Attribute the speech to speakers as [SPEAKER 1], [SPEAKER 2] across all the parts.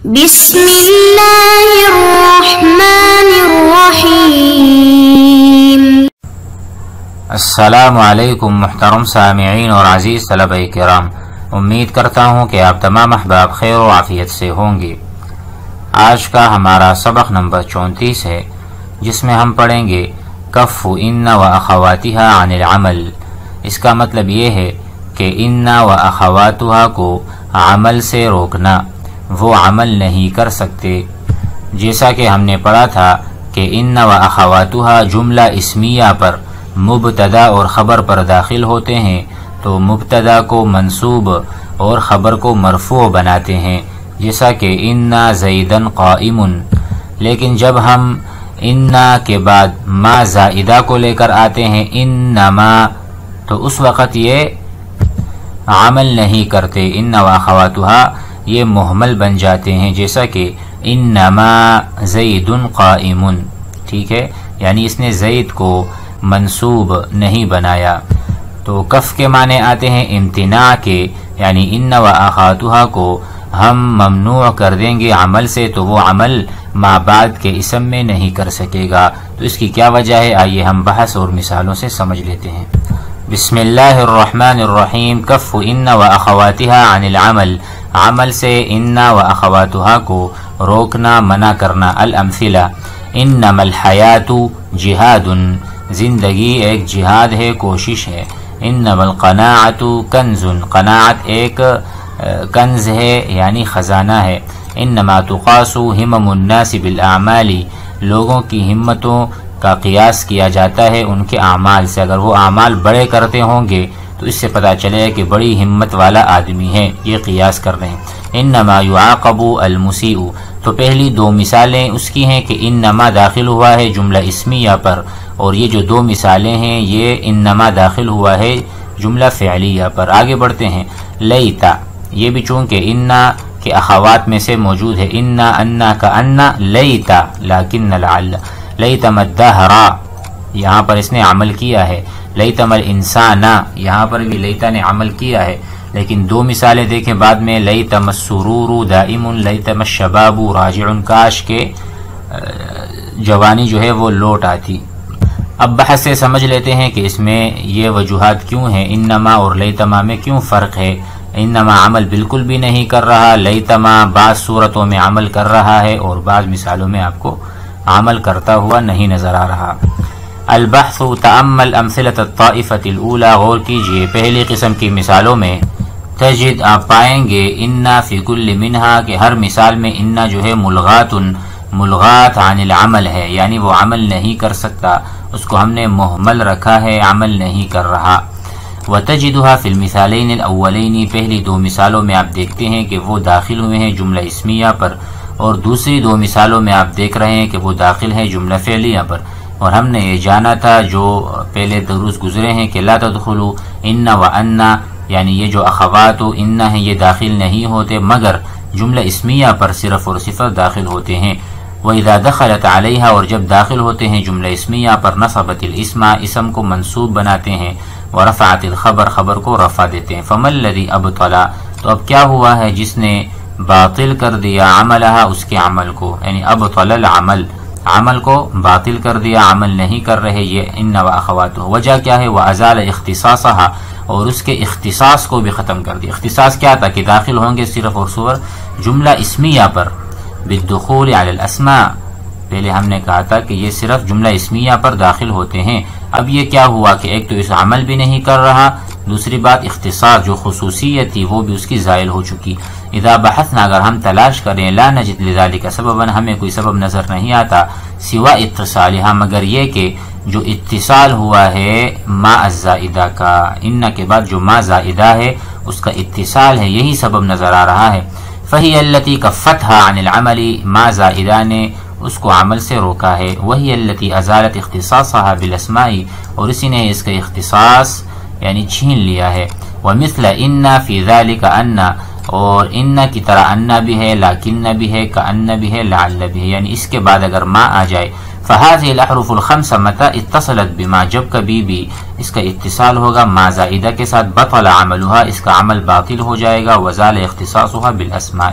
[SPEAKER 1] بسم اللہ الرحمن الرحیم۔
[SPEAKER 2] السلام علیکم محترم سامعین اور عزیز طلبہ کرام، امید کرتا ہوں کہ آپ تمام احباب خیر و عافیت سے ہوں گے۔ آج کا ہمارا سبق نمبر 34 ہے، جس میں ہم پڑھیں گے کف ان و اخواتها عن العمل۔ اس کا مطلب یہ ہے کہ ان و اخواتها کو عمل سے روکنا، وہ عمل نہیں کر سکتے۔ جیسا کہ ہم نے پڑھا تھا کہ ان و اخواتها جملہ اسمیہ پر مبتدا اور خبر پر داخل ہوتے ہیں، تو مبتدا کو منصوب اور خبر کو مرفوع بناتے ہیں، جیسا کہ انا زیدن قائم۔ لیکن جب ہم انا کے بعد ما زائدہ کو لے کر آتے ہیں انما، تو اس وقت یہ عمل نہیں کرتے، ان و اخواتها یہ محمل بن جاتے ہیں، جیسا کہ انما زید قائم، ٹھیک ہے، یعنی اس نے زید کو منصوب نہیں بنایا۔ تو کف کے معنی آتے ہیں امتناع کے، یعنی ان و اخواتها کو ہم ممنوع کر دیں گے عمل سے، تو وہ عمل ما بعد کے اسم میں نہیں کر سکے گا۔ تو اس کی کیا وجہ ہے، آئیے ہم بحث اور مثالوں سے سمجھ لیتے ہیں۔ بسم اللہ الرحمن الرحیم۔ کف ان و اخواتها عن العمل، عمل سے ان و اخواتها کو روکنا، منع کرنا۔ الامثلہ، انما الحیات جہاد، زندگی ایک جہاد ہے، کوشش ہے۔ انما القناعت کنز، قناعت ایک کنز ہے یعنی خزانہ ہے۔ انما تقاس ہمم الناس بالاعمال، لوگوں کی ہمتوں کا قیاس کیا جاتا ہے ان کے اعمال سے۔ اگر وہ اعمال بڑے کرتے ہوں گے تو اس سے پتہ چلے کہ بڑی ہمت والا آدمی ہے، یہ قیاس کر رہے ہیں۔ انما یعاقب المسیء، تو پہلی دو مثالیں اس کی ہیں کہ انما داخل ہوا ہے جملہ اسمیہ پر، اور یہ جو دو مثالیں ہیں یہ انما داخل ہوا ہے جملہ فعلیہ پر۔ آگے بڑھتے ہیں۔ لیتا، یہ بھی چونکہ انا کے اخوات میں سے موجود ہے، انا انا کا انا، لیتا لیکن لعل، لیتم الدہر، یہاں پر اس نے عمل کیا ہے۔ لیتم الانسان، یہاں پر بھی لیتا نے عمل کیا ہے، لیکن دو مثالیں دیکھیں بعد میں، لیتم السرور دائم، لیتم الشباب راجع، کاش کے جوانی جو ہے وہ لوٹ آتی۔ اب بحث سے سمجھ لیتے ہیں کہ اس میں یہ وجوہات کیوں ہیں، انما اور لیتما میں کیوں فرق ہے۔ انما عمل بالکل بھی نہیں کر رہا، لیتما بعض صورتوں میں عمل کر رہا ہے اور بعض مثالوں میں آپ کو عمل کرتا ہوا نہیں نظر آ رہا۔ البحث، تأمل امثلۃ الطائفۃ الاولی، غور کیجئے پہلی قسم کی مثالوں میں۔ تجد، آپ پائیں گے، انا فی کل منہا، کہ ہر مثال میں انا جو ہے ملغات عن العمل ہے، یعنی وہ عمل نہیں کر سکتا، اس کو ہم نے محمل رکھا ہے، عمل نہیں کر رہا۔ وتجدها فی المثالین الاولین، پہلی دو مثالوں میں آپ دیکھتے ہیں کہ وہ داخل ہوئے ہیں جملہ اسمیہ پر، اور دوسری دو مثالوں میں آپ دیکھ رہے ہیں کہ وہ داخل ہے جملہ فعلیہ پر۔ اور ہم نے یہ جانا تھا جو پہلے دروس گزرے ہیں کہ لا تدخلوا ان و انا، یعنی یہ جو اخوات و ان ہیں یہ داخل نہیں ہوتے مگر جملہ اسمیہ پر صرف اور صفر داخل ہوتے ہیں۔ وَإِذَا دَخَلَتْ عَلَيْهَا، اور جب داخل ہوتے ہیں جملہ اسمیہ پر، نصبت الاسم، اسم کو منصوب بناتے ہیں، ورفعت الخبر، خبر کو رفع دیتے ہیں۔ فَمَا الَّذِي أَبْطَلَ، تو اب کیا ہوا ہے جس نے باطل کر دیا عملها، اس کے عمل کو، یعنی ابطل العمل، عمل کو باطل کر دیا، عمل نہیں کر رہے، یہ ان و اخواتہ۔ وجہ کیا ہے، وَأَزَالَ اختصاصها، اور اس کے اختصاص کو بھی ختم کر دیا۔ اختصاص کیا تھا کہ داخل ہوں گے صرف اور صور جملہ اسمیہ پر، بالدخول علی الاسماء، پہلے ہم نے کہا تھا کہ یہ صرف جملہ اسمیہ پر داخل ہوتے ہیں۔ اب یہ کیا ہوا کہ ایک تو اس عمل بھی نہیں کر رہا، دوسری بات اختصاص جو خصوصیت تھی وہ بھی اس کی زائل ہو چکی۔ اذا بحثنا، اگر ہم تلاش کریں، لا نجد لذلك سببا، ہمیں کوئی سبب نظر نہیں آتا، سوا اتصالها، مگر یہ کہ جو اتصال ہوا ہے ما الزائدہ کا، ان کے بعد جو ما زائدہ ہے اس کا اتصال ہے، یہی سبب نظر آ رہا ہے۔ فہی التی کفتها عن العمل، ما زائدہ نے اس کو عمل سے روکا ہے۔ وہی التی ازالت اختصاصها بالاسماء، اور اسی نے اس کا اختصاص یعنی چھین لیا ہے۔ ومثل ان فی ذلك ان، اور ان کی طرح ان بھی ہے، لیکن بھی ہے، کأن بھی ہے، لعل بھی ہے، یعنی اس کے بعد اگر ما آ جائے فهذه الاحرف الخمسه متى اتصلت بما، جب کبھی بھی اس کا اتصال ہوگا ما زائدہ کے ساتھ، بطل عملها، اس کا عمل باطل ہو جائے گا، وزال اختصاصها بالاسماء۔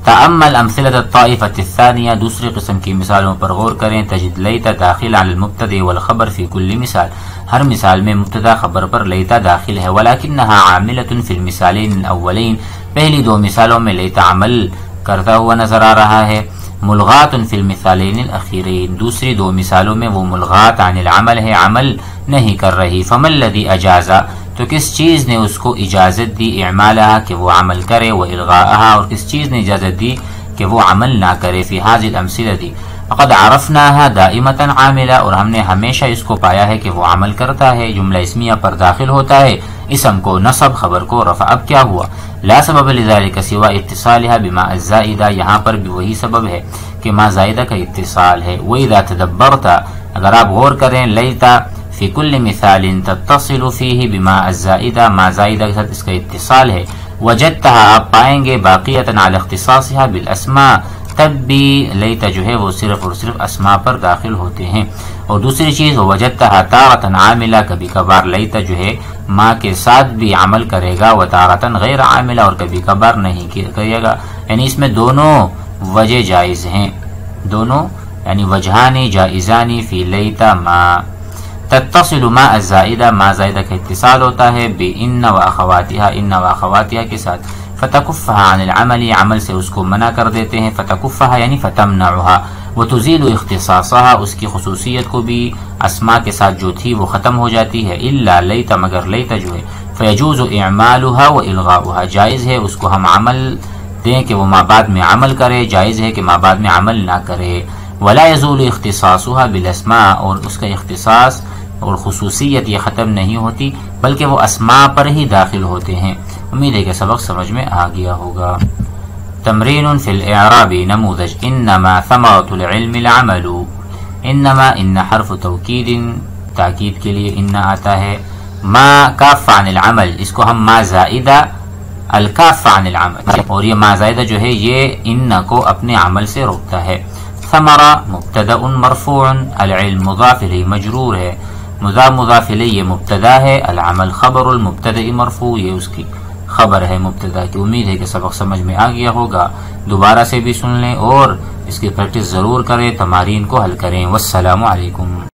[SPEAKER 2] تأمل امثلۃ الطائفۃ الثانیہ، دوسری قسم کی مثالوں پر غور کریں. تجد لیت داخل علی المبتدأ والخبر فی کل مثال، ہر مثال میں مبتدا خبر پر لیتا داخل ہے. ولکنھا عاملۃ فی المثالین الاولین، پہلی دو مثالوں میں لیتا عمل کرتا ہوا نظر آ رہا ہے. ملغات فی المثالین الاخیرین، دوسری دو مثالوں میں وہ ملغات عن العمل ہے، عمل نہیں کر رہی. فما الذی اجاز، تو کس چیز نے اس کو اجازت دی اعمالها کہ وہ عمل کرے، والغاءها، اور کس چیز نے اجازت دی کہ وہ عمل نہ کرے. فی هذه الامثلة فقد عرفناها دائمة عاملة، اور ہم نے ہمیشہ اس کو پایا ہے کہ وہ عمل کرتا ہے. جملہ اسمیہ پر داخل ہوتا ہے، اسم کو نصب، خبر کو رفع. اب کیا ہوا؟ لا سبب لذلك سوى اتصالها بما الزائدہ، یہاں پر بھی وہی سبب ہے کہ ما زائدہ کا اتصال ہے. وإذا تدبرت، اگر آپ غور کریں، لیتا فی کل مثال تتصل فیہ بما الزائدہ، ما زائدہ کے ساتھ اس کا اتصال ہے. وجدتها، آپ پائیں گے، باقیۃ علی اختصاصها بالاسماء، تب بھی لیتا جو ہے وہ صرف اور صرف اسماء پر داخل ہوتے ہیں. اور دوسری چیز، وجدتها تارۃ عاملہ، کبھی کبھار لیتا جو ہے ما کے ساتھ بھی عمل کرے گا، وتارۃ غیر عاملہ، اور کبھی کبھار نہیں کرے گا. یعنی اس میں دونوں وجہ جائز ہیں، دونوں یعنی وجہانی جائزانی فی لیتا ما. تتصل ما الزائدہ، ما زائدہ کا اتصال ہوتا ہے بإن وأخواتها، ان وأخواتها کے ساتھ. فتکفها عن العمل، عمل سے اس کو منع کر دیتے ہیں. فتکفها یعنی فتمنعها، وتزيل اختصاصها، اس کی خصوصیت کو بھی اسماء کے ساتھ جو تھی وہ ختم ہو جاتی ہے. الا لیتا، مگر لیتا جو ہے، فيجوز اعمالها والغاؤها، جائز ہے اس کو ہم عمل دیں کہ وہ ما بعد میں عمل کرے، جائز ہے کہ ما بعد میں عمل نہ کرے. ولا يزول اختصاصها بالاسماء، اور اس کا اختصاص اور خصوصیت یہ ختم نہیں ہوتی بلکہ وہ اسماء پر ہی داخل ہوتے ہیں. امید ہے کہ سبق سمجھ میں آ گیا ہوگا. تمرین فی الاعراب نموذج. انما ثمرۃ العلم العمل، انما ان حرف توکید، تاکید کے لیے ان آتا ہے. ما کاف عن العمل، اس کو ہم ما زائدہ الکاف عن العمل، اور یہ ما زائدہ جو ہے یہ ان کو اپنے عمل سے روکتا ہے. ثمرہ مبتدأ مرفوع، العلم مضاف الیہ مجرور ہے، مضاف الیہ یہ مبتدا ہے. العمل خبر المبتدأ مرفوع، یہ اس کی خبر ہے مبتدا کی. امید ہے کہ سبق سمجھ میں آ گیا ہوگا. دوبارہ سے بھی سن لیں اور اس کی پریکٹس ضرور کریں، تمارین کو حل کریں. والسلام علیکم.